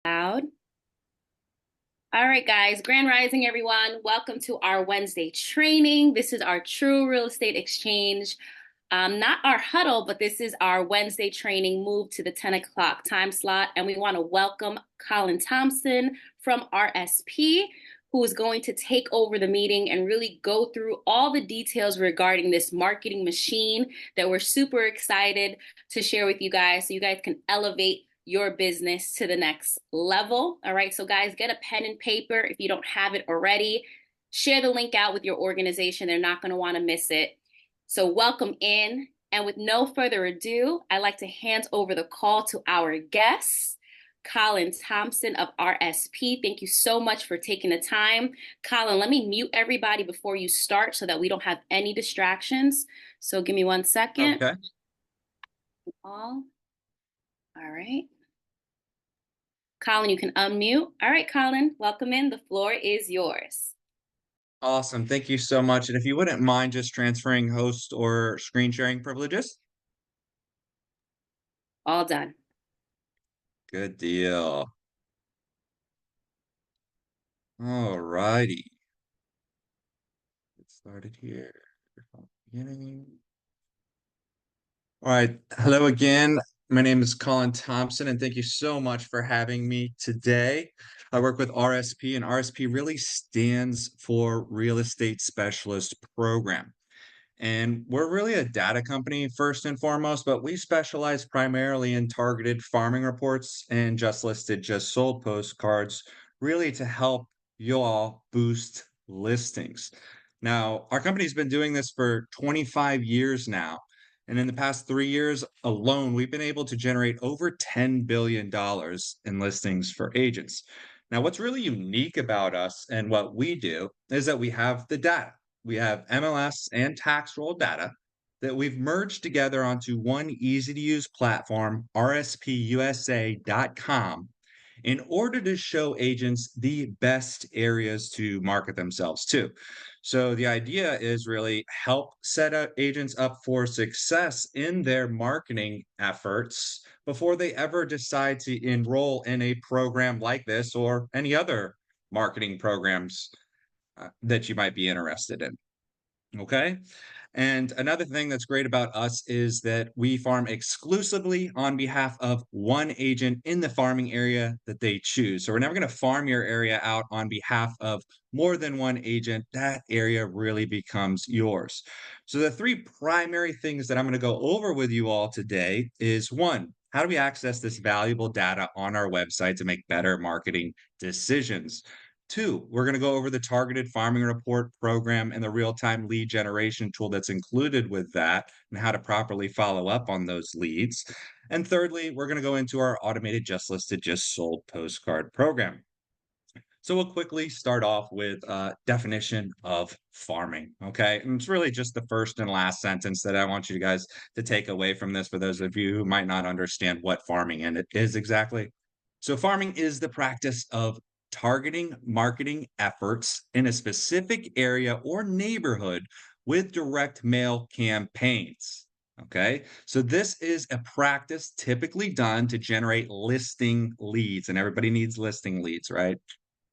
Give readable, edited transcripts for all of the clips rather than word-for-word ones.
Loud. All right, guys. Grand Rising, everyone. Welcome to our Wednesday training. This is our True Real Estate Exchange. Not our huddle, but this is our Wednesday training move to the 10 o'clock time slot. And we want to welcome Colin Thompson from RSP, who is going to take over the meeting and really go through all the details regarding this marketing machine that we're super excited to share with you guys so you guys can elevate your business to the next level. All right, so guys, get a pen and paper if you don't have it already. Share the link out with your organization. They're not going to want to miss it. So welcome in. And with no further ado, I'd like to hand over the call to our guest, Colin Thompson of RSP. Thank you so much for taking the time. Colin, let me mute everybody before you start so that we don't have any distractions. So give me 1 second. Okay. All right. Colin, you can unmute. All right, Colin, welcome in. The floor is yours. Awesome. Thank you so much. And if you wouldn't mind just transferring host or screen sharing privileges. All done. Good deal. All righty. Get started here. Beginning. All right. Hello again. My name is Colin Thompson, and thank you so much for having me today. I work with RSP, and RSP really stands for Real Estate Specialist Program. And we're really a data company first and foremost, but we specialize primarily in targeted farming reports and just listed, just sold postcards, really to help you all boost listings. Now, our company's been doing this for 25 years now. And in the past 3 years alone, we've been able to generate over $10 billion in listings for agents. Now, what's really unique about us and what we do is that we have the data. We have MLS and tax roll data that we've merged together onto one easy to use platform, rspUSA.com, in order to show agents the best areas to market themselves to. So the idea is really help set up agents up for success in their marketing efforts before they ever decide to enroll in a program like this or any other marketing programs that you might be interested in. Okay. And another thing that's great about us is that we farm exclusively on behalf of one agent in the farming area that they choose. So we're never going to farm your area out on behalf of more than one agent. That area really becomes yours. So the three primary things that I'm going to go over with you all today is one, how do we access this valuable data on our website to make better marketing decisions? Two, we're going to go over the targeted farming report program and the real-time lead generation tool that's included with that and how to properly follow up on those leads. And thirdly, we're going to go into our automated just listed, just sold postcard program. So we'll quickly start off with a definition of farming, okay? And it's really just the first and last sentence that I want you guys to take away from this for those of you who might not understand what farming is exactly. So farming is the practice of targeting marketing efforts in a specific area or neighborhood with direct mail campaigns. Okay, so this is a practice typically done to generate listing leads, and everybody needs listing leads, right?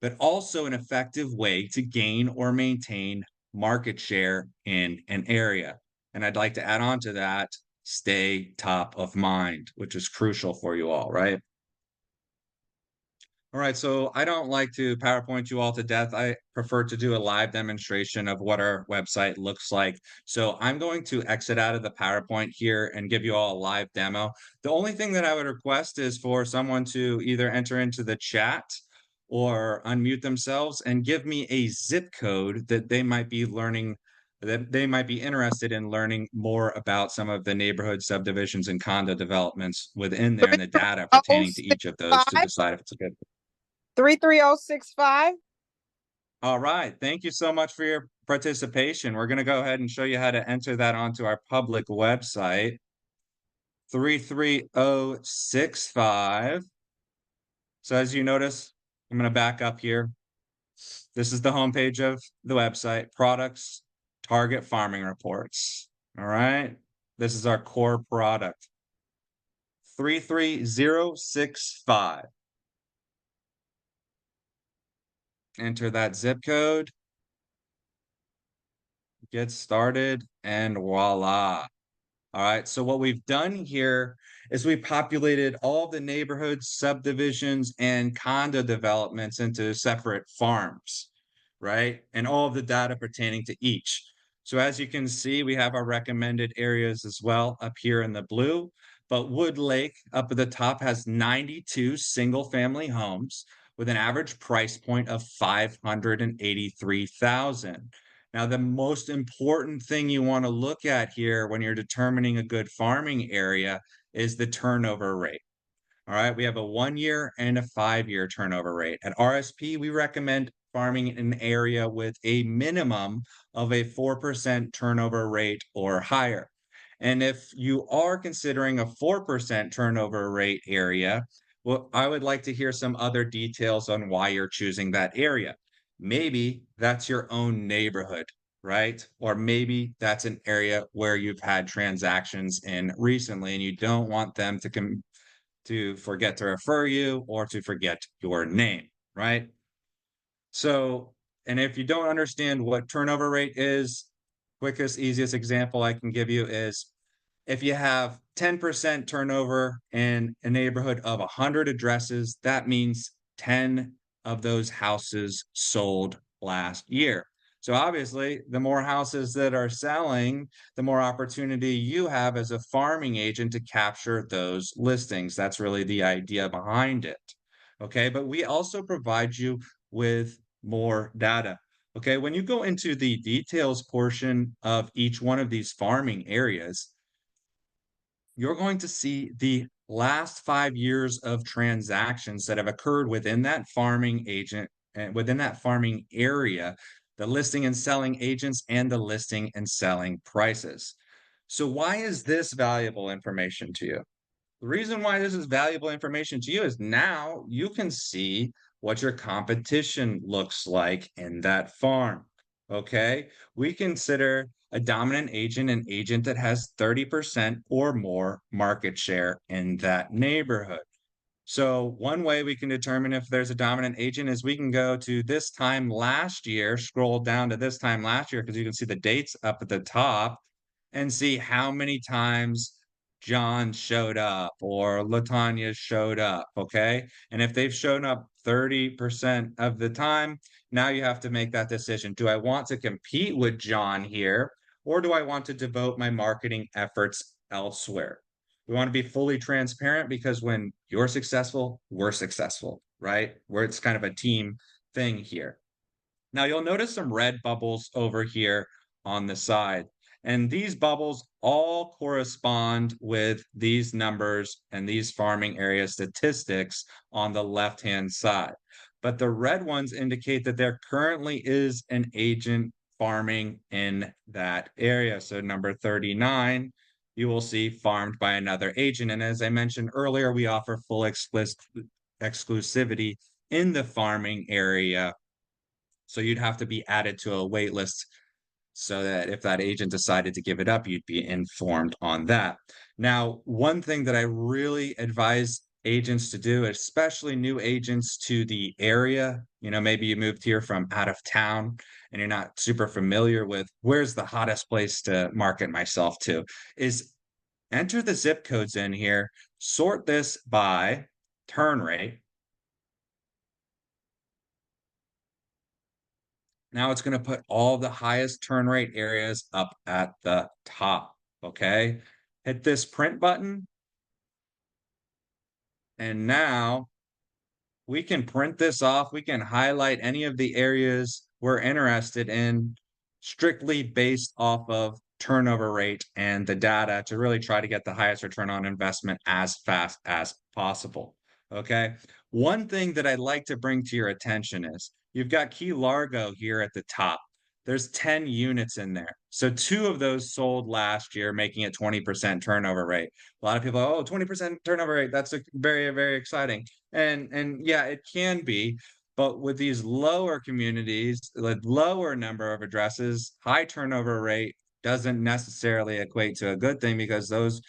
But also an effective way to gain or maintain market share in an area. And I'd like to add on to that, stay top of mind, which is crucial for you all, right? All right, so I don't like to PowerPoint you all to death. I prefer to do a live demonstration of what our website looks like. So I'm going to exit out of the PowerPoint here and give you all a live demo. The only thing that I would request is for someone to either enter into the chat or unmute themselves and give me a zip code that they might be learning, that they might be interested in learning more about some of the neighborhood subdivisions and condo developments within there and the data pertaining to each of those to 33065. decide if it's a good. 33065. All right. Thank you so much for your participation. We're going to go ahead and show you how to enter that onto our public website. 33065. So as you notice, I'm going to back up here. This is the homepage of the website, products, target farming reports. All right. This is our core product. 33065. enter that zip code, get started, and voila. All right, so what we've done here is we populated all the neighborhoods, subdivisions, and condo developments into separate farms, right? And all of the data pertaining to each. So as you can see, we have our recommended areas as well up here in the blue, but Wood Lake up at the top has 92 single-family homes with an average price point of 583,000. Now, the most important thing you want to look at here when you're determining a good farming area is the turnover rate. All right, we have a 1 year and a 5 year turnover rate. At RSP, we recommend farming in an area with a minimum of a 4% turnover rate or higher. And if you are considering a 4% turnover rate area, well, I would like to hear some other details on why you're choosing that area. Maybe that's your own neighborhood, right? Or maybe that's an area where you've had transactions in recently and you don't want them to forget to refer you or to forget your name, right? So, and if you don't understand what turnover rate is, quickest, easiest example I can give you is if you have 10% turnover in a neighborhood of 100 addresses, that means 10 of those houses sold last year. So obviously, the more houses that are selling, the more opportunity you have as a farming agent to capture those listings. That's really the idea behind it. Okay, but we also provide you with more data. Okay, when you go into the details portion of each one of these farming areas, you're going to see the last 5 years of transactions that have occurred within that farming agent and within that farming area, the listing and selling agents and the listing and selling prices. So why is this valuable information to you? The reason why this is valuable information to you is now you can see what your competition looks like in that farm. Okay. We consider a dominant agent an agent that has 30% or more market share in that neighborhood. So, one way we can determine if there's a dominant agent is we can go to this time last year, scroll down to this time last year, because you can see the dates up at the top and see how many times John showed up or Latanya showed up. Okay. And if they've shown up 30% of the time, now you have to make that decision. Do I want to compete with John here, or do I want to devote my marketing efforts elsewhere? We want to be fully transparent because when you're successful, we're successful, right? Where it's kind of a team thing here. Now you'll notice some red bubbles over here on the side. And these bubbles all correspond with these numbers and these farming area statistics on the left-hand side. But the red ones indicate that there currently is an agent farming in that area. So number 39, you will see farmed by another agent. And as I mentioned earlier, we offer full exclusivity in the farming area, so you'd have to be added to a wait list so that if that agent decided to give it up, you'd be informed on that. Now, one thing that I really advise agents to do, especially new agents to the area, maybe you moved here from out of town and you're not super familiar with where's the hottest place to market myself to, is enter the zip codes in here, sort this by turn rate. Now it's going to put all the highest turn rate areas up at the top. Okay. Hit this print button. And now we can print this off. We can highlight any of the areas we're interested in strictly based off of turnover rate and the data to really try to get the highest return on investment as fast as possible. Okay. One thing that I'd like to bring to your attention is you've got Key Largo here at the top. There's 10 units in there. So two of those sold last year, making it 20% turnover rate. A lot of people, oh, 20% turnover rate. That's very, very exciting. And yeah, it can be, but with these lower communities, the lower number of addresses, high turnover rate doesn't necessarily equate to a good thing because those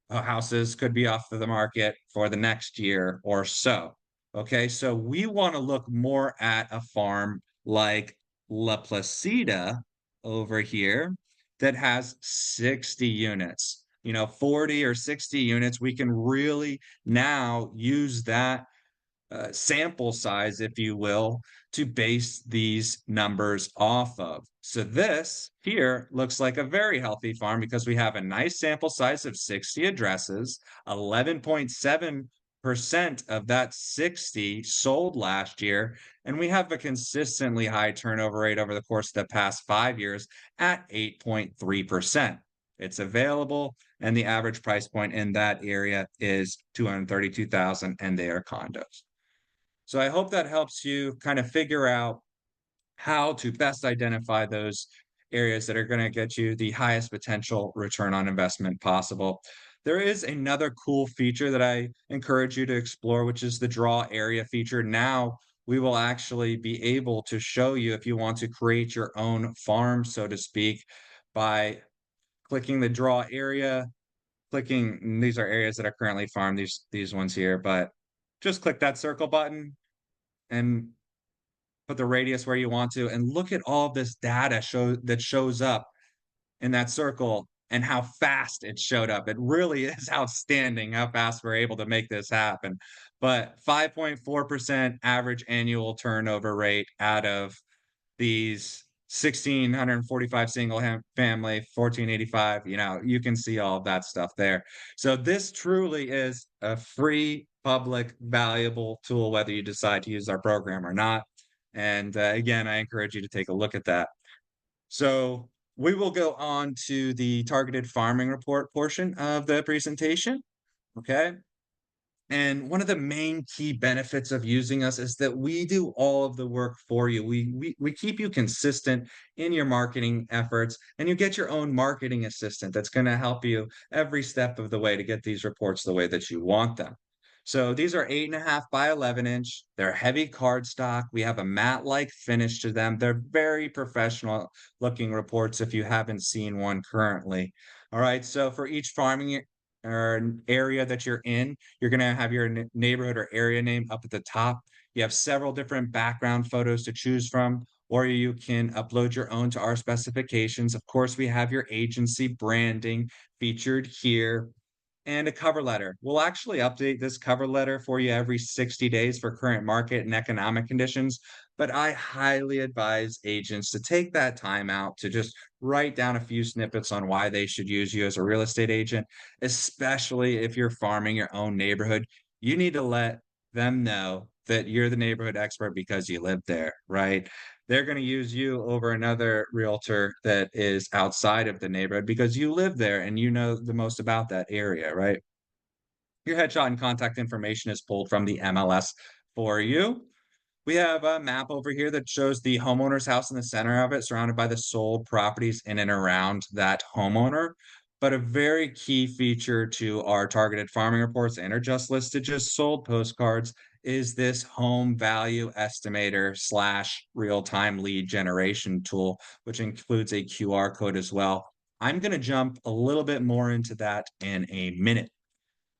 houses could be off of the market for the next year or so. Okay, so we want to look more at a farm like La Placida over here that has 60 units. 40 or 60 units. We can really now use that sample size, if you will, to base these numbers off of. So this here looks like a very healthy farm because we have a nice sample size of 60 addresses, 11.7% of that 60 sold last year, and we have a consistently high turnover rate over the course of the past 5 years at 8.3%. It's available, and the average price point in that area is 232,000, and they are condos. So I hope that helps you kind of figure out how to best identify those areas that are going to get you the highest potential return on investment possible. There is another cool feature that I encourage you to explore, which is the draw area feature. Now we will actually be able to show you if you want to create your own farm, so to speak, by clicking the draw area, clicking, these are areas that are currently farmed, these ones here, but just click that circle button and put the radius where you want to, and look at all this data that shows up in that circle and how fast it showed up. It really is outstanding how fast we're able to make this happen. But 5.4% average annual turnover rate out of these 1,645 single family, 1,485, you can see all of that stuff there. So this truly is a free, public, valuable tool, whether you decide to use our program or not. And again, I encourage you to take a look at that. So we will go on to the targeted farming report portion of the presentation. Okay. And one of the main key benefits of using us is that we do all of the work for you. We keep you consistent in your marketing efforts, and you get your own marketing assistant that's going to help you every step of the way to get these reports the way that you want them. So these are 8.5 by 11 inch. They're heavy cardstock. We have a matte-like finish to them. They're very professional looking reports if you haven't seen one currently. All right. So for each farming or area that you're in, you're going to have your neighborhood or area name up at the top. You have several different background photos to choose from, or you can upload your own to our specifications. Of course, we have your agency branding featured here and a cover letter. We'll actually update this cover letter for you every 60 days for current market and economic conditions. But I highly advise agents to take that time out to just write down a few snippets on why they should use you as a real estate agent, especially if you're farming your own neighborhood. You need to let them know that you're the neighborhood expert because you live there, right? They're going to use you over another realtor that is outside of the neighborhood because you live there and you know the most about that area, right? Your headshot and contact information is pulled from the MLS for you. We have a map over here that shows the homeowner's house in the center of it, surrounded by the sold properties in and around that homeowner. But a very key feature to our targeted farming reports and our just listed, just sold postcards is this home value estimator slash real-time lead generation tool, which includes a QR code as well. I'm going to jump a little bit more into that in a minute.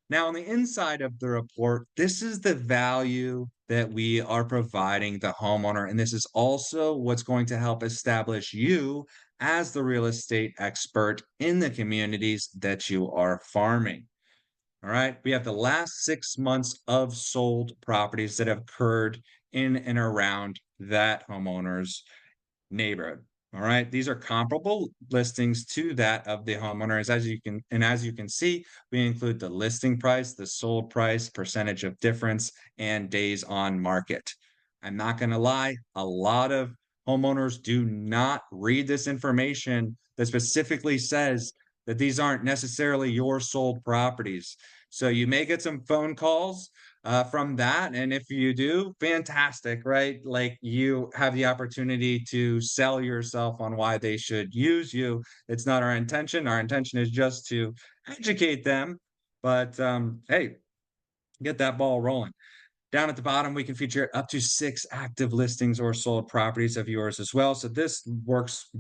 Now, on the inside of the report, this is the value that we are providing the homeowner. And this is also what's going to help establish you as the real estate expert in the communities that you are farming. All right. We have the last 6 months of sold properties that have occurred in and around that homeowner's neighborhood. All right. These are comparable listings to that of the homeowners. As you can see, we include the listing price, the sold price, percentage of difference, and days on market. I'm not going to lie, a lot of homeowners do not read this information that specifically says that these aren't necessarily your sold properties. So you may get some phone calls from that. And if you do, fantastic, right? Like you have the opportunity to sell yourself on why they should use you. It's not our intention. Our intention is just to educate them. But hey, get that ball rolling. Down at the bottom, we can feature up to 6 active listings or sold properties of yours as well. So this works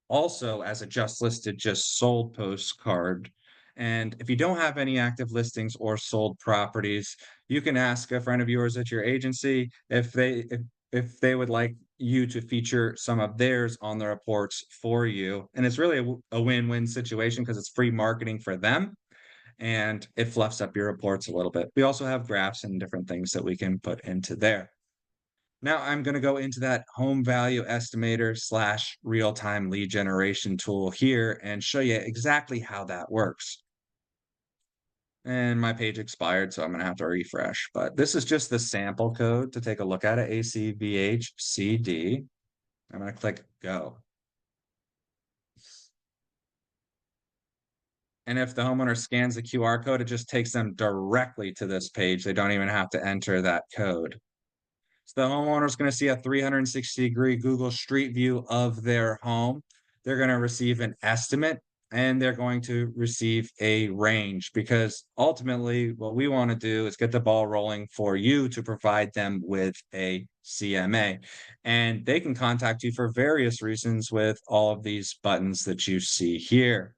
also as a just listed, just sold postcard And if you don't have any active listings or sold properties, you can ask a friend of yours at your agency if they would like you to feature some of theirs on the reports for you. And it's really a win-win situation because it's free marketing for them and it fluffs up your reports a little bit. We also have graphs and different things that we can put into there. Now I'm going to go into that home value estimator slash real-time lead generation tool here and show you exactly how that works. And my page expired, so I'm going to have to refresh. But this is just the sample code to take a look at it, ACVHCD. I'm going to click go. And if the homeowner scans the QR code, it just takes them directly to this page. They don't even have to enter that code. So the homeowner is going to see a 360-degree Google Street View of their home. They're going to receive an estimate and they're going to receive a range because ultimately what we want to do is get the ball rolling for you to provide them with a CMA. And they can contact you for various reasons with all of these buttons that you see here.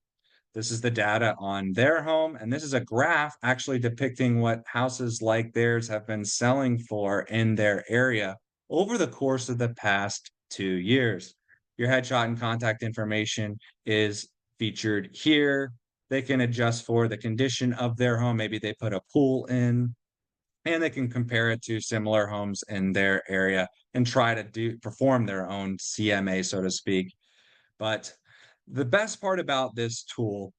This is the data on their home, and this is a graph actually depicting what houses like theirs have been selling for in their area over the course of the past 2 years. Your headshot and contact information is featured here. They can adjust for the condition of their home. Maybe they put a pool in, and they can compare it to similar homes in their area and try to perform their own CMA, so to speak. But the best part about this tool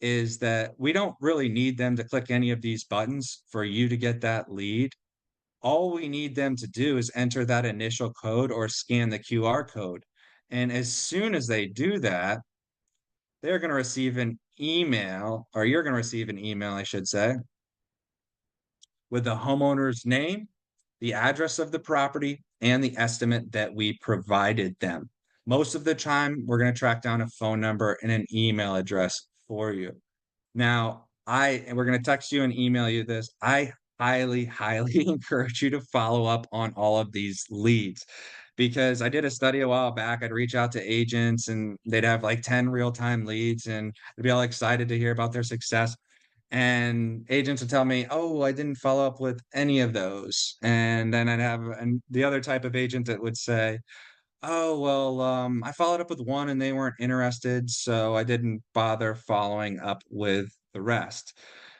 is that we don't really need them to click any of these buttons for you to get that lead. All we need them to do is enter that initial code or scan the QR code. And as soon as they do that, they're going to receive an email, or you're going to receive an email, I should say, with the homeowner's name, the address of the property, and the estimate that we provided them. Most of the time, we're going to track down a phone number and an email address for you. Now, we're going to text you and email you this. I highly, highly encourage you to follow up on all of these leads because I did a study a while back. I'd reach out to agents and they'd have like 10 real-time leads and they'd be all excited to hear about their success. And agents would tell me, "Oh, I didn't follow up with any of those." And then I'd have the other type of agent that would say, "Oh, well, I followed up with one and they weren't interested, so I didn't bother following up with the rest."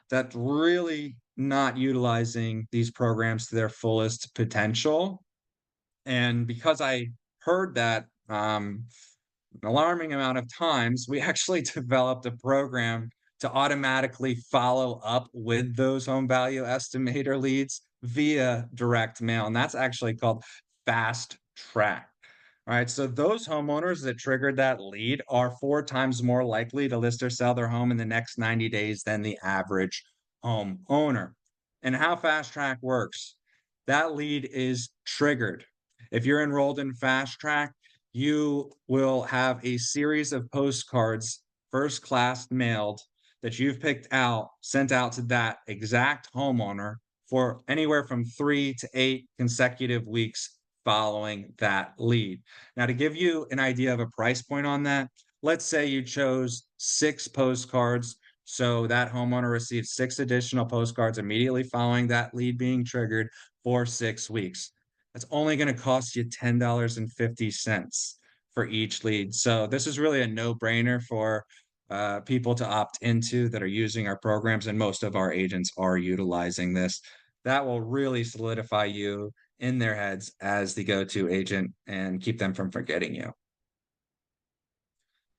That's really not utilizing these programs to their fullest potential. And because I heard that an alarming amount of times, we actually developed a program to automatically follow up with those home value estimator leads via direct mail. And that's actually called Fast Track. All right, so those homeowners that triggered that lead are 4 times more likely to list or sell their home in the next 90 days than the average homeowner. And how Fast Track works, that lead is triggered. If you're enrolled in Fast Track, you will have a series of postcards, first class mailed, that you've picked out, sent out to that exact homeowner for anywhere from 3 to 8 consecutive weeks following that lead. Now, to give you an idea of a price point on that, let's say you chose 6 postcards. So that homeowner received 6 additional postcards immediately following that lead being triggered for 6 weeks. That's only going to cost you $10.50 for each lead. So this is really a no-brainer for people to opt into that are using our programs, and most of our agents are utilizing this. That will really solidify you in their heads as the go-to agent and keep them from forgetting you.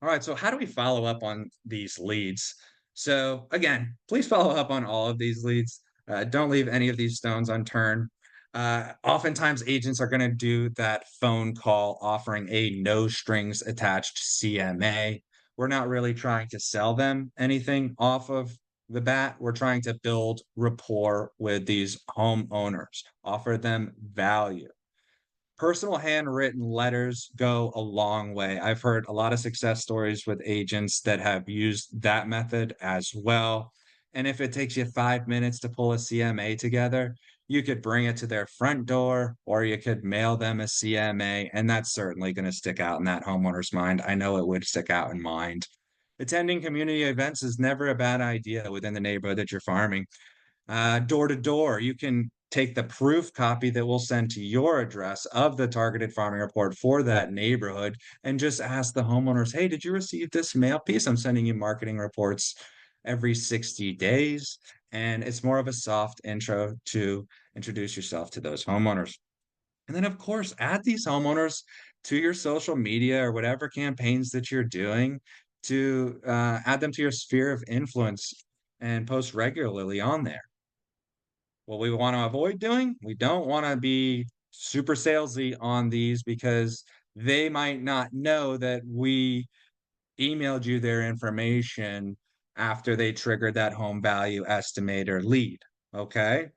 All right, so how do we follow up on these leads? So again, please follow up on all of these leads. Don't leave any of these stones unturned. Oftentimes, agents are going to do that phone call offering a no strings attached CMA. We're not really trying to sell them anything off of the bat. We're trying to build rapport with these homeowners, offer them value. Personal handwritten letters go a long way. I've heard a lot of success stories with agents that have used that method as well. And if it takes you 5 minutes to pull a CMA together, you could bring it to their front door or you could mail them a CMA, and that's certainly going to stick out in that homeowner's mind. I know it would stick out in mine. Attending community events is never a bad idea within the neighborhood that you're farming. Door to door, you can take the proof copy that we'll send to your address of the targeted farming report for that neighborhood and just ask the homeowners, hey, did you receive this mail piece? I'm sending you marketing reports every 60 days. And it's more of a soft intro to introduce yourself to those homeowners. And then, of course, add these homeowners to your social media or whatever campaigns that you're doing to add them to your sphere of influence and post regularly on there. What we want to avoid doing, we don't want to be super salesy on these because they might not know that we emailed you their information after they triggered that home value estimator lead. Okay.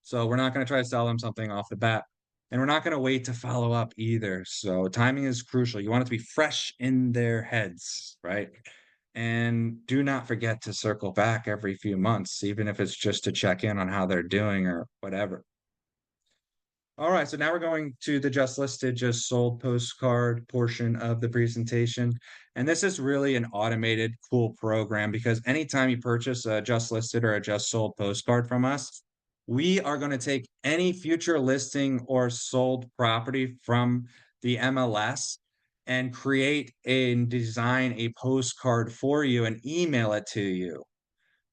So we're not going to try to sell them something off the bat. And we're not going to wait to follow up either. So timing is crucial. You want it to be fresh in their heads, right? And do not forget to circle back every few months, even if it's just to check in on how they're doing or whatever. All right, so now we're going to the just listed, just sold postcard portion of the presentation. And this is really an automated, cool program because anytime you purchase a just listed or a just sold postcard from us, we are going to take any future listing or sold property from the MLS and create and design a postcard for you and email it to you,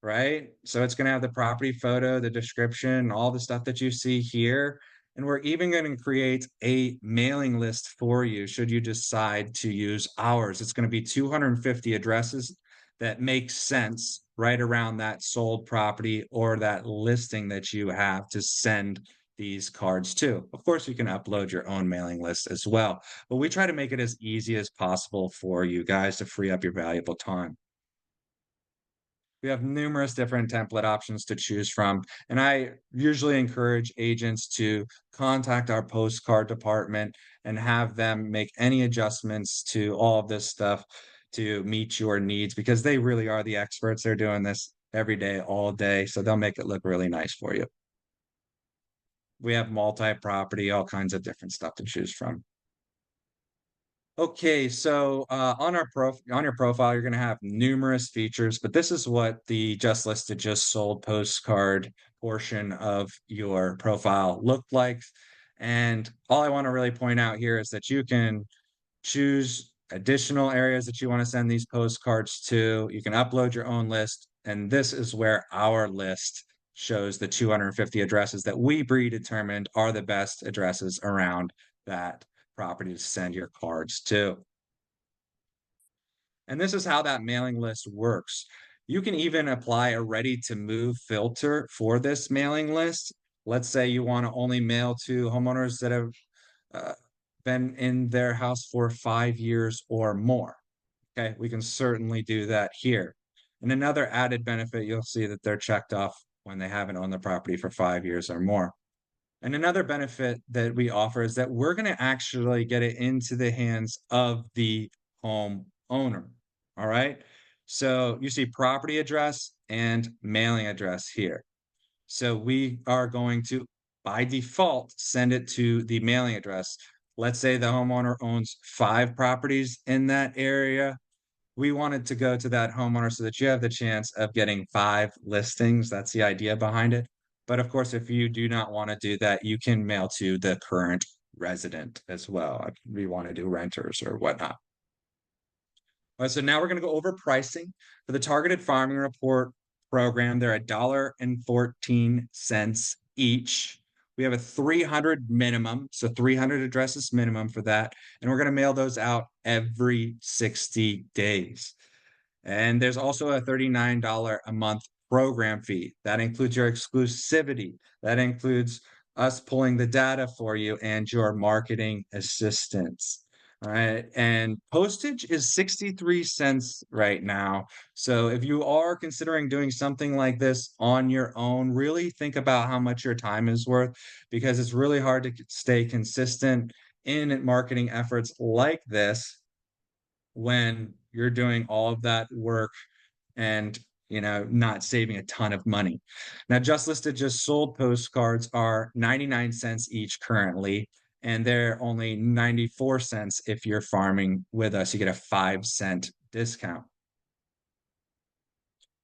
right? So it's going to have the property photo, the description, all the stuff that you see here. And we're even going to create a mailing list for you should you decide to use ours. It's going to be 250 addresses that make sense right around that sold property or that listing that you have to send these cards to. Of course, you can upload your own mailing list as well, but we try to make it as easy as possible for you guys to free up your valuable time. We have numerous different template options to choose from, and I usually encourage agents to contact our postcard department and have them make any adjustments to all of this stuff to meet your needs because they really are the experts. They're doing this every day, all day, so they'll make it look really nice for you. We have multi-property, all kinds of different stuff to choose from. Okay, so on your profile, you're going to have numerous features, but this is what the just listed, just sold postcard portion of your profile looked like. And all I want to really point out here is that you can choose additional areas that you want to send these postcards to. You can upload your own list, and this is where our list shows the 250 addresses that we predetermined are the best addresses around that property to send your cards to. And this is how that mailing list works. You can even apply a ready to move filter for this mailing list. Let's say you want to only mail to homeowners that have uh, been in their house for 5 years or more. Okay, we can certainly do that here. And another added benefit, you'll see that they're checked off when they haven't owned the property for 5 years or more. And another benefit that we offer is that we're going to actually get it into the hands of the home owner. All right. So you see property address and mailing address here. So we are going to, by default, send it to the mailing address. Let's say the homeowner owns 5 properties in that area. We wanted to go to that homeowner so that you have the chance of getting 5 listings. That's the idea behind it. But of course, if you do not want to do that, you can mail to the current resident as well. If we want to do renters or whatnot. All right, so now we're going to go over pricing for the targeted farming report program. They're $1.14 each. We have a 300 minimum, so 300 addresses minimum for that. And we're going to mail those out every 60 days. And there's also a $39 a month program fee. That includes your exclusivity. That includes us pulling the data for you and your marketing assistance. All right. And postage is 63 cents right now. So if you are considering doing something like this on your own, really think about how much your time is worth because it's really hard to stay consistent in marketing efforts like this when you're doing all of that work and not saving a ton of money. Now, just listed, just sold postcards are 99 cents each currently, and they're only 94 cents if you're farming with us. You get a 5-cent discount.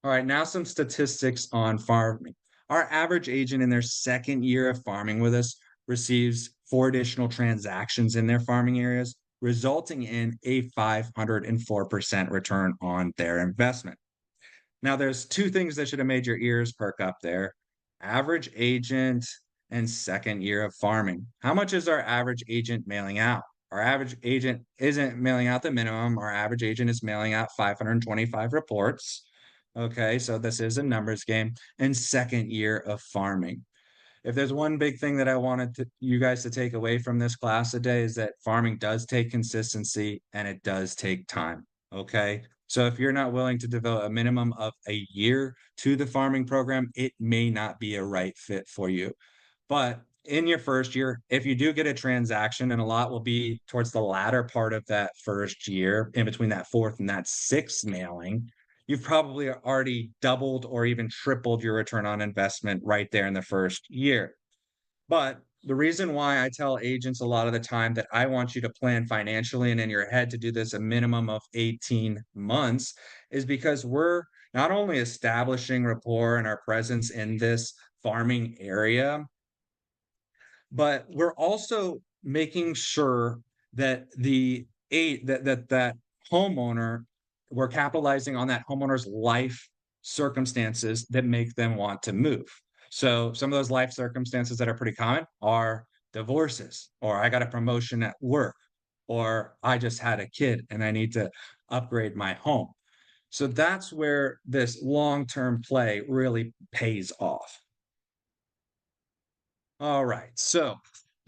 All right, now some statistics on farming. Our average agent in their second year of farming with us receives 4 additional transactions in their farming areas, resulting in a 504% return on their investment. Now, there's two things that should have made your ears perk up there. Average agent and second year of farming. How much is our average agent mailing out? Our average agent isn't mailing out the minimum. Our average agent is mailing out 525 reports. Okay, so this is a numbers game. And second year of farming. If there's one big thing that I wanted you guys to take away from this class today is that farming does take consistency and it does take time. Okay. So if you're not willing to devote a minimum of a year to the farming program, it may not be a right fit for you. But in your first year, if you do get a transaction, and a lot will be towards the latter part of that first year, in between that fourth and that sixth mailing, you've probably already doubled or even tripled your return on investment right there in the first year. But the reason why I tell agents a lot of the time that I want you to plan financially and in your head to do this a minimum of 18 months is because we're not only establishing rapport and our presence in this farming area, but we're also making sure that the eight that homeowner, we're capitalizing on that homeowner's life circumstances that make them want to move. So some of those life circumstances that are pretty common are divorces, or I got a promotion at work, or I just had a kid and I need to upgrade my home. So that's where this long-term play really pays off. All right. So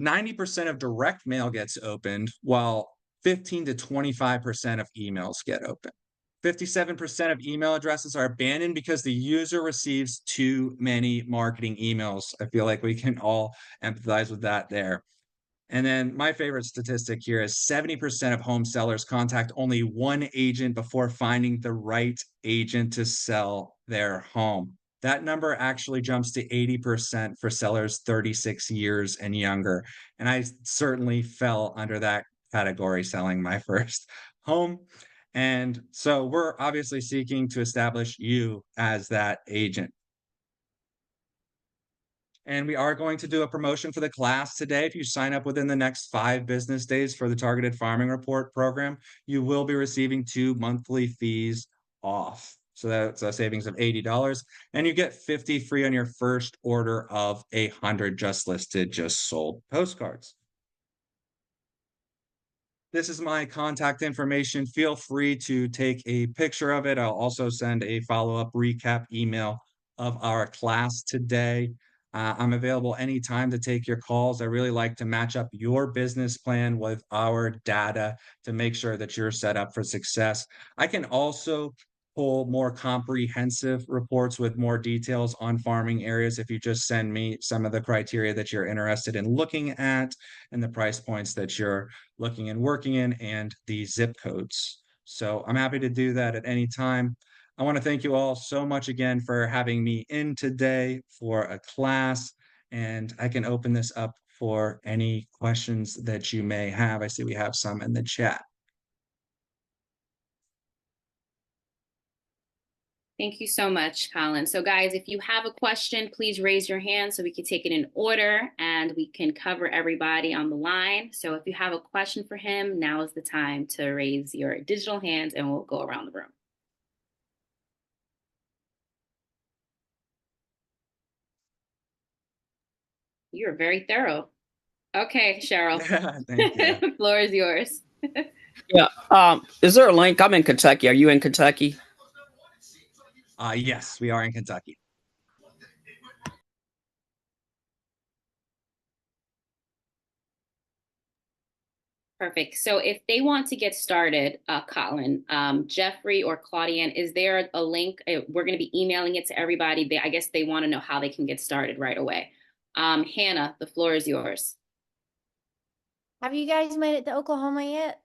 90% of direct mail gets opened, while 15 to 25% of emails get opened. 57% of email addresses are abandoned because the user receives too many marketing emails. I feel like we can all empathize with that there. And then my favorite statistic here is 70% of home sellers contact only one agent before finding the right agent to sell their home. That number actually jumps to 80% for sellers 36 years and younger. And I certainly fell under that category selling my first home. And so we're obviously seeking to establish you as that agent. And we are going to do a promotion for the class today. If you sign up within the next 5 business days for the Targeted Farming Report program, you will be receiving 2 monthly fees off. So that's a savings of $80. And you get 50 free on your first order of 100 just listed, just sold postcards. This is my contact information. Feel free to take a picture of it. I'll also send a follow-up recap email of our class today. I'm available anytime to take your calls. I really like to match up your business plan with our data to make sure that you're set up for success. I can also pull more comprehensive reports with more details on farming areas if you just send me some of the criteria that you're interested in looking at and the price points that you're looking and working in, and the zip codes. So I'm happy to do that at any time. I want to thank you all so much again for having me in today for a class, and I can open this up for any questions that you may have. I see we have some in the chat. Thank you so much, Colin. So guys, if you have a question, please raise your hand so we can take it in order and we can cover everybody on the line. So if you have a question for him, now is the time to raise your digital hands and we'll go around the room. You're very thorough. Okay, Cheryl. Thank you. The floor is yours. Yeah. Is there a link? I'm in Kentucky. Are you in Kentucky? Yes, we are in Kentucky. Perfect. So if they want to get started, Colin, Jeffrey or Claudian, is there a link? We're going to be emailing it to everybody. I guess they want to know how they can get started right away. Hannah, the floor is yours. Have you guys made it to Oklahoma yet?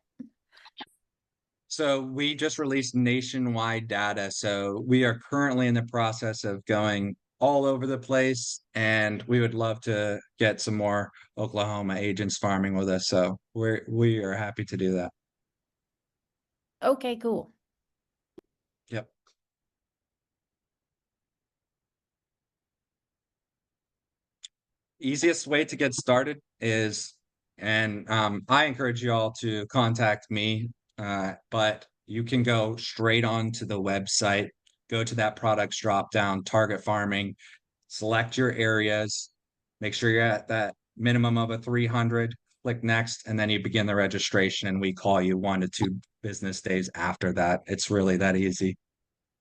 So we just released nationwide data. So we are currently in the process of going all over the place, and we would love to get some more Oklahoma agents farming with us. So we are happy to do that. Okay, cool. Yep. easiest way to get started is, and I encourage you all to contact me, but you can go straight onto the website, go to that products drop down, target farming, select your areas, make sure you're at that minimum of a 300, click next, and then you begin the registration, and we call you 1 to 2 business days after that. It's really that easy.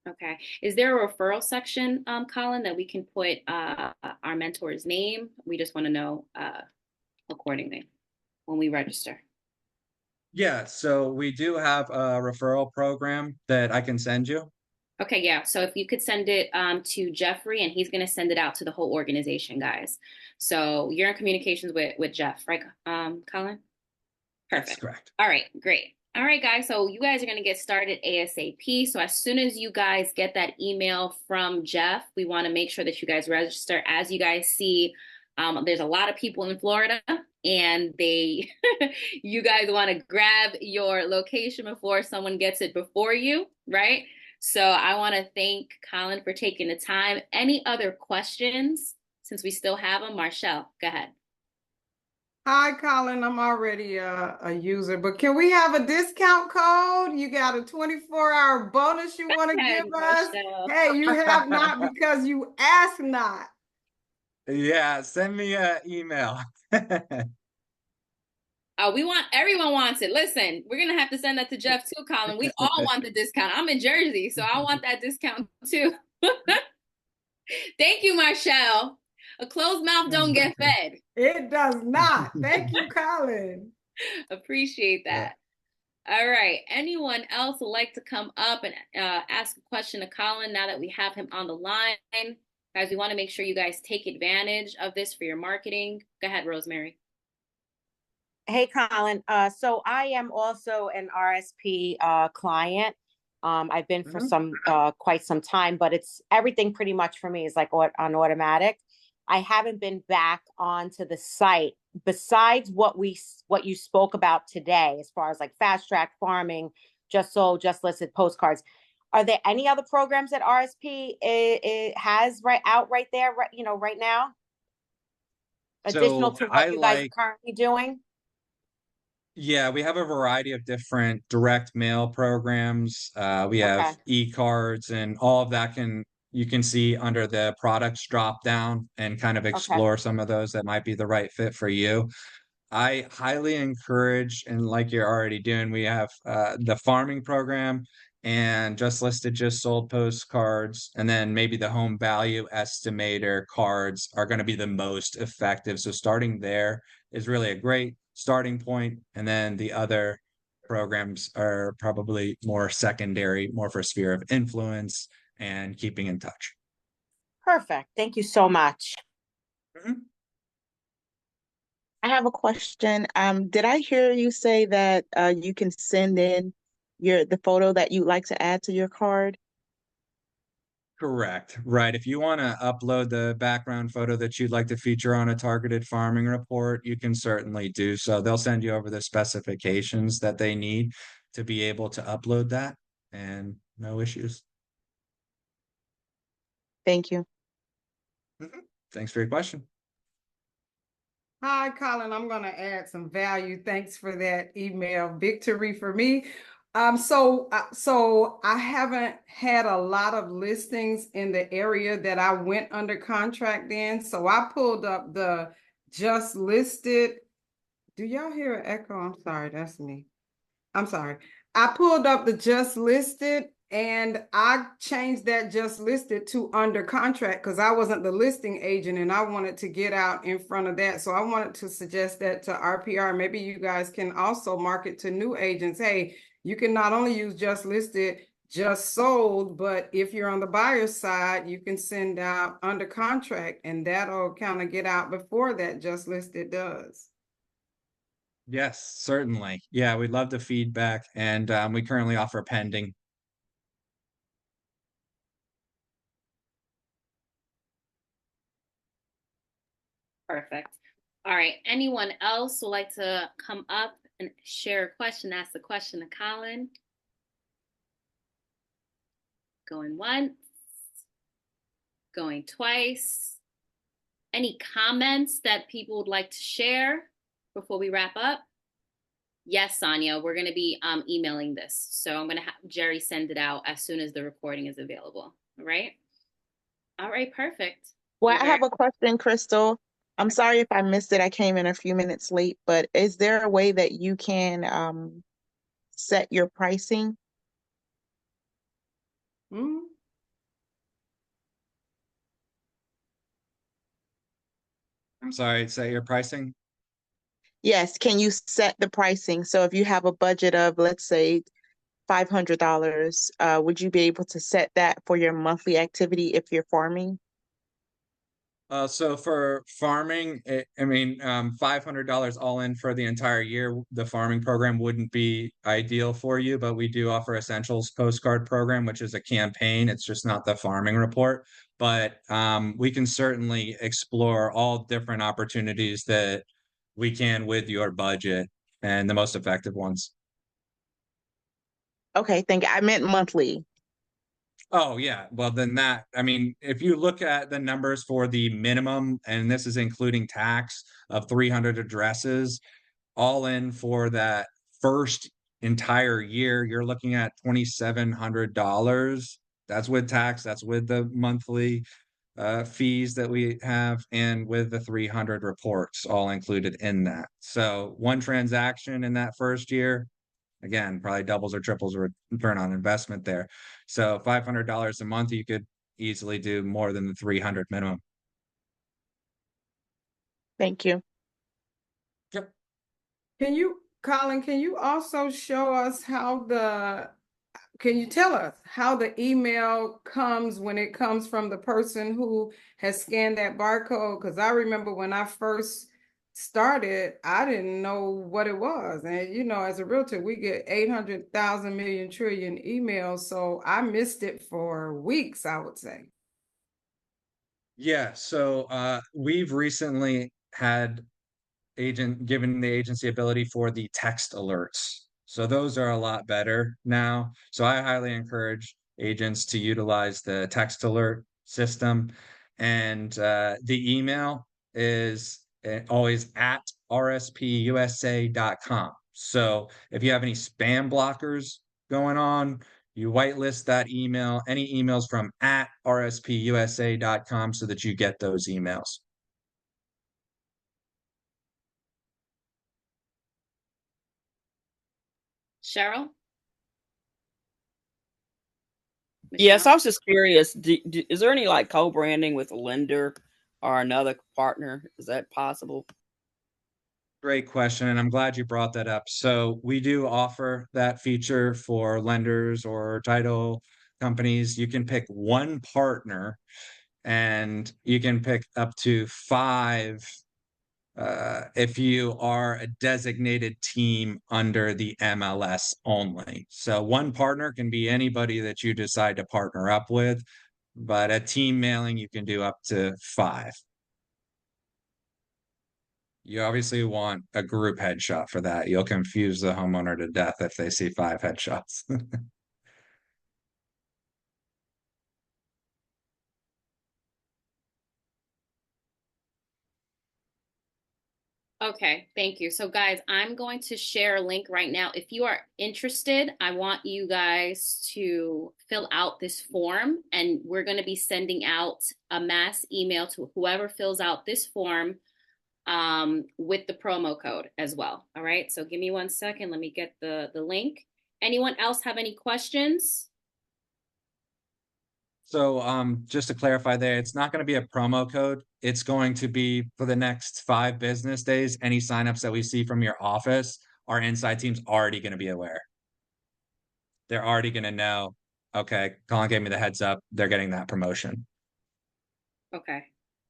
Okay. Is there a referral section, Colin, that we can put our mentor's name? We just want to know accordingly when we register. Yeah, so we do have a referral program that I can send you. Okay, yeah. So if you could send it to Jeffrey, and he's going to send it out to the whole organization, guys. So you're in communications with Jeff, right, Colin? That's Perfect. correct. All right, great. All right, guys. So you guys are going to get started ASAP. So as soon as you guys get that email from Jeff, we want to make sure that you guys register. As you guys see, there's a lot of people in Florida, and you guys want to grab your location before someone gets it before you, right? So I want to thank Colin for taking the time. Any other questions since we still have them? Marshall, go ahead. Hi, Colin. I'm already a user, but can we have a discount code? You got a 24-hour bonus you want to give us? Marshall. Hey, you have not because you asked not. Yeah, send me an email. Everyone wants it. Listen, we're gonna have to send that to Jeff too, Colin. We all want the discount. I'm in Jersey, so I want that discount too. Thank you, Marshall. A closed mouth don't get fed. It does not. Thank you, Colin. Appreciate that. All right. Anyone else would like to come up and ask a question to Colin now that we have him on the line? Guys, we want to make sure you guys take advantage of this for your marketing. Go ahead, Rosemary. Hey, Colin. So I am also an RSP client. I've been for quite some time, but it's everything pretty much for me is like on automatic. I haven't been back onto the site besides what you spoke about today, as far as like fast track farming, just sold, just listed postcards. Are there any other programs that RSP has right there, right now? Additional to what you guys are currently doing? Yeah, we have a variety of different direct mail programs. We have e-cards, and all of that you can see under the products drop down and kind of explore some of those that might be the right fit for you. I highly encourage, and like you're already doing, we have the farming program and just listed, just sold postcards, and then maybe the home value estimator cards are going to be the most effective. So starting there is really a great starting point. And then the other programs are probably more secondary, more for sphere of influence and keeping in touch. Perfect. Thank you so much. I have a question. Did I hear you say that you can send in the photo that you'd like to add to your card? Correct. Right. If you want to upload the background photo that you'd like to feature on a targeted farming report, you can certainly do so. They'll send you over the specifications that they need to be able to upload that, and no issues. Thank you. Thanks for your question. Hi, Colin. I'm going to add some value. Thanks for that email. Victory for me. So I haven't had a lot of listings in the area that I went under contract in. So I pulled up the just listed. Do y'all hear an echo? I'm sorry. That's me. I'm sorry. I pulled up the just listed, and I changed that just listed to under contract because I wasn't the listing agent and I wanted to get out in front of that. So I wanted to suggest that to RPR. Maybe you guys can also market to new agents. Hey, you can not only use just listed, just sold, but if you're on the buyer's side, you can send out under contract, and that'll kind of get out before that just listed does. Yes, certainly. Yeah, we'd love the feedback, and we currently offer pending. Perfect. All right. Anyone else would like to come up and share a question, ask a question to Colin? Going once, going twice. Any comments that people would like to share before we wrap up? Yes, Sonia, we're going to be emailing this. So I'm going to have Jerry send it out as soon as the recording is available. All right. All right. Perfect. Well, I have a question, Crystal. I'm sorry if I missed it. I came in a few minutes late, but is there a way that you can set your pricing? Mhm. I'm sorry, say your pricing. Yes, can you set the pricing? So if you have a budget of, let's say, $500, would you be able to set that for your monthly activity if you're farming? So for farming, $500 all in for the entire year. The farming program wouldn't be ideal for you, but we do offer Essentials postcard program, which is a campaign. It's just not the farming report, but we can certainly explore all different opportunities that we can with your budget and the most effective ones. Okay, thank you. I meant monthly. Oh, yeah. Well, then if you look at the numbers for the minimum, and this is including tax of 300 addresses, all in for that first entire year, you're looking at $2,700. That's with tax, that's with the monthly fees that we have, and with the 300 reports all included in that. So one transaction in that first year, again, probably doubles or triples return on investment there. So $500 a month, you could easily do more than the 300 minimum. Thank you. Yep. Colin, can you also show us can you tell us how the email comes when it comes from the person who has scanned that barcode? Because I remember when I first started, I didn't know what it was. And, as a realtor, we get 800,000 million trillion emails. So I missed it for weeks, I would say. Yeah. So we've recently had given the agency ability for the text alerts. So those are a lot better now. So I highly encourage agents to utilize the text alert system. And the email is always at rspUSA.com. So if you have any spam blockers going on, you whitelist that email, any emails from at rspUSA.com so that you get those emails. Cheryl? Yes, Michelle? I was just curious. Is there any like co-branding with a lender or another partner? Is that possible? Great question, and I'm glad you brought that up. So we do offer that feature for lenders or title companies. You can pick one partner, and you can pick up to five if you are a designated team under the MLS only. So one partner can be anybody that you decide to partner up with, but a team mailing you can do up to five. You obviously want a group headshot for that. You'll confuse the homeowner to death if they see five headshots. Okay, thank you. So guys, I'm going to share a link right now. If you are interested, I want you guys to fill out this form, and we're going to be sending out a mass email to whoever fills out this form with the promo code as well. All right, so give me 1 second. Let me get the link. Anyone else have any questions? So just to clarify there, it's not going to be a promo code. It's going to be for the next 5 business days. Any signups that we see from your office, our inside team's already going to be aware. They're already going to know, okay, Colin gave me the heads up. They're getting that promotion. Okay.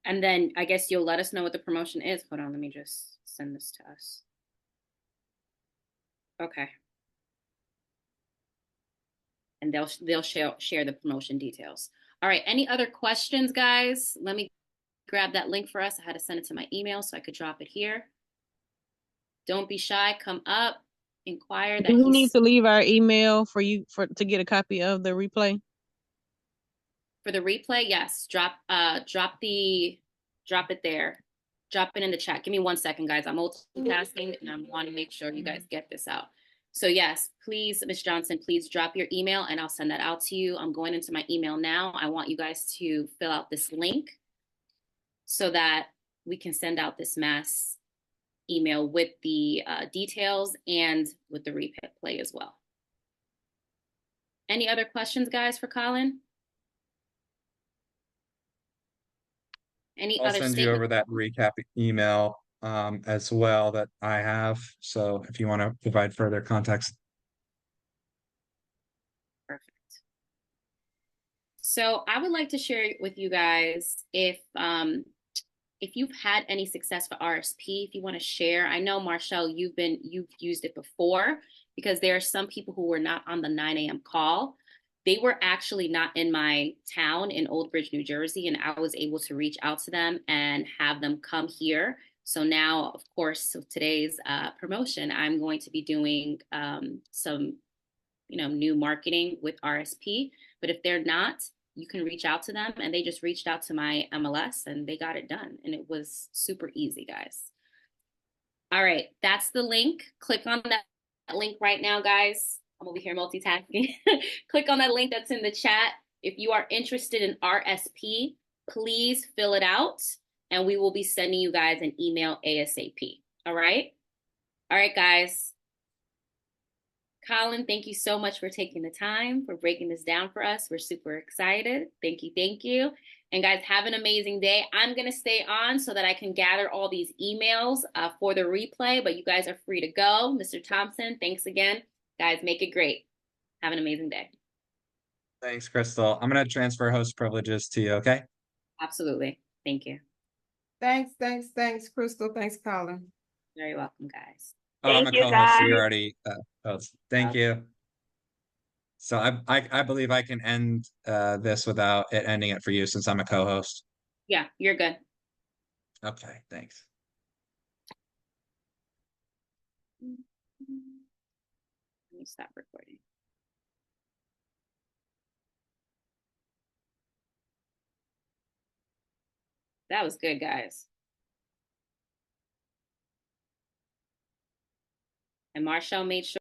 And then I guess you'll let us know what the promotion is. Hold on, let me just send this to us. Okay. And they'll share the promotion details. All right, any other questions, guys? Let me grab that link for us. I had to send it to my email so I could drop it here. Don't be shy, come up, inquire. Do we need to leave our email for you to get a copy of the replay? For the replay, yes. Drop the drop it there. Drop it in the chat. Give me 1 second, guys. I'm multitasking and I want to make sure you guys get this out. So yes, please, Ms. Johnson, please drop your email and I'll send that out to you. I'm going into my email now. I want you guys to fill out this link so that we can send out this mass email with the details and with the replay as well. Any other questions, guys, for Colin? Any I'll other send you over that recap email as well that I have. So if you want to provide further context. Perfect. So I would like to share with you guys if you've had any success for RSP, if you want to share. I know, Marshall, you've used it before, because there are some people who were not on the 9 a.m. call. They were actually not in my town in Old Bridge, New Jersey, and I was able to reach out to them and have them come here. So now, of course, with today's promotion, I'm going to be doing some, new marketing with RSP. But if they're not, you can reach out to them, and they just reached out to my MLS and they got it done. And it was super easy, guys. All right, that's the link. Click on that link right now, guys. I'm over here multitasking. Click on that link that's in the chat. If you are interested in RSP, please fill it out and we will be sending you guys an email ASAP. All right? All right, guys. Colin, thank you so much for taking the time, for breaking this down for us. We're super excited. Thank you. Thank you. And guys, have an amazing day. I'm going to stay on so that I can gather all these emails for the replay, but you guys are free to go. Mr. Thompson, thanks again. Guys, make it great. Have an amazing day. Thanks, Crystal. I'm going to transfer host privileges to you, okay? Absolutely. Thank you. Thanks, Crystal. Thanks, Colin. Very welcome, guys. Oh, I'm a co-host, so you're already host. Thank you. So I believe I can end this without it ending it for you since I'm a co-host. Yeah, you're good. Okay, thanks. Let me stop recording. That was good, guys. And Marshall made sure